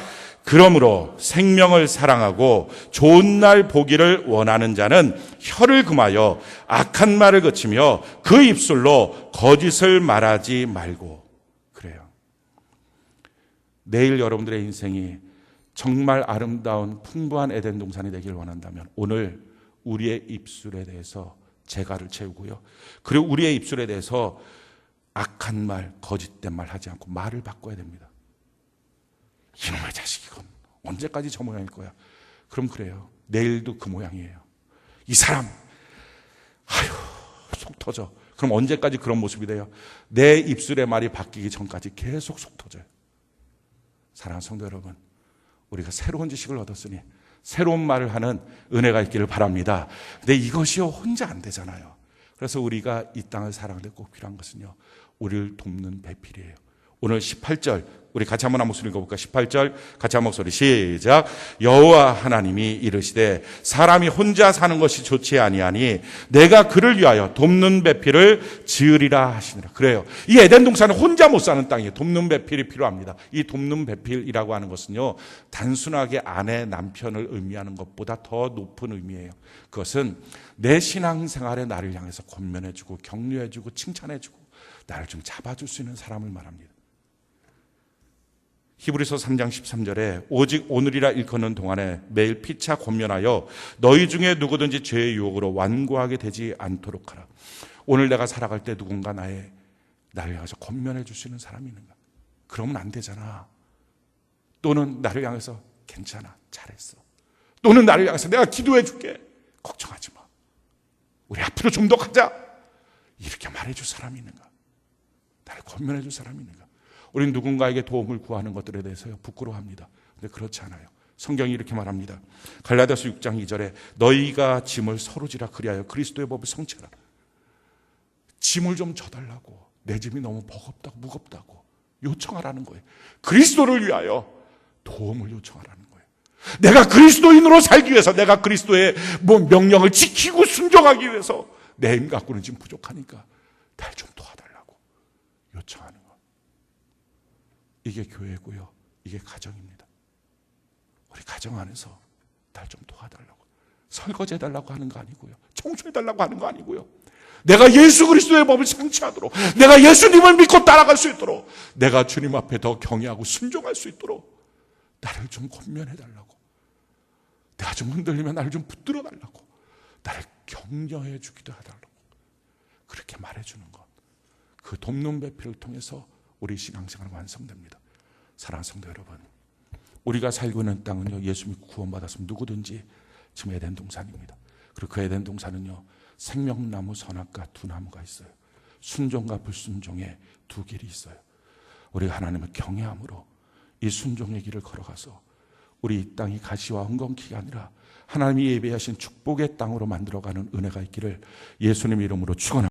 그러므로 생명을 사랑하고 좋은 날 보기를 원하는 자는 혀를 금하여 악한 말을 그치며 그 입술로 거짓을 말하지 말고. 그래요. 내일 여러분들의 인생이 정말 아름다운 풍부한 에덴 동산이 되길 원한다면 오늘 우리의 입술에 대해서 재갈을 채우고요, 그리고 우리의 입술에 대해서 악한 말, 거짓된 말 하지 않고 말을 바꿔야 됩니다. 이놈의 자식, 이건 언제까지 저 모양일 거야? 그럼 그래요, 내일도 그 모양이에요. 이 사람, 아유, 속 터져. 그럼 언제까지 그런 모습이 돼요? 내 입술의 말이 바뀌기 전까지 계속 속 터져요. 사랑하는 성도 여러분, 우리가 새로운 지식을 얻었으니 새로운 말을 하는 은혜가 있기를 바랍니다. 근데 이것이요, 혼자 안 되잖아요. 그래서 우리가 이 땅을 살아가는데 꼭 필요한 것은요, 우리를 돕는 배필이에요. 오늘 18절 우리 같이 한번 한 목소리 읽어볼까? 18절 같이 한 목소리 시작. 여호와 하나님이 이르시되 사람이 혼자 사는 것이 좋지 아니하니 내가 그를 위하여 돕는 배필을 지으리라 하시니라. 그래요, 이 에덴 동산은 혼자 못 사는 땅이에요. 돕는 배필이 필요합니다. 이 돕는 배필이라고 하는 것은요, 단순하게 아내, 남편을 의미하는 것보다 더 높은 의미예요. 그것은 내 신앙생활에 나를 향해서 권면해주고 격려해주고 칭찬해주고 나를 좀 잡아줄 수 있는 사람을 말합니다. 히브리서 3장 13절에 오직 오늘이라 일컫는 동안에 매일 피차 권면하여 너희 중에 누구든지 죄의 유혹으로 완고하게 되지 않도록 하라. 오늘 내가 살아갈 때 누군가 나를 향해서 권면해 줄 수 있는 사람이 있는가? 그러면 안 되잖아. 또는 나를 향해서 괜찮아, 잘했어. 또는 나를 향해서 내가 기도해 줄게, 걱정하지 마, 우리 앞으로 좀 더 가자, 이렇게 말해 줄 사람이 있는가? 나를 권면해 줄 사람이 있는가? 우리는 누군가에게 도움을 구하는 것들에 대해서요, 부끄러워합니다. 그런데 그렇지 않아요. 성경이 이렇게 말합니다. 갈라디아서 6장 2절에 너희가 짐을 서로 지라 그리하여 그리스도의 법을 성취하라. 짐을 좀 져달라고, 내 짐이 너무 버겁다고 무겁다고 요청하라는 거예요. 그리스도를 위하여 도움을 요청하라는 거예요. 내가 그리스도인으로 살기 위해서, 내가 그리스도의 명령을 지키고 순종하기 위해서 내 힘 갖고는 지금 부족하니까 날 좀 도와달라고 요청하는 거. 이게 교회고요. 이게 가정입니다. 우리 가정 안에서 날 좀 도와달라고. 설거지 해달라고 하는 거 아니고요. 청소해달라고 하는 거 아니고요. 내가 예수 그리스도의 법을 성취하도록, 내가 예수님을 믿고 따라갈 수 있도록, 내가 주님 앞에 더 경외하고 순종할 수 있도록 나를 좀 권면해달라고. 내가 좀 흔들리면 나를 좀 붙들어달라고. 나를 격려해 주기도 해달라고. 그렇게 말해주는 것. 그 돕는 배필을 통해서 우리 신앙생활은 완성됩니다. 사랑하는 성도 여러분, 우리가 살고 있는 땅은요, 예수 믿고 구원받았으면 누구든지 지금 에덴 동산입니다. 그리고 그 에덴 동산은요, 생명나무, 선악과 두 나무가 있어요. 순종과 불순종의 두 길이 있어요. 우리가 하나님을 경외함으로 이 순종의 길을 걸어가서 우리 이 땅이 가시와 엉겅퀴가 아니라 하나님이 예배하신 축복의 땅으로 만들어가는 은혜가 있기를 예수님 이름으로 축원합니다.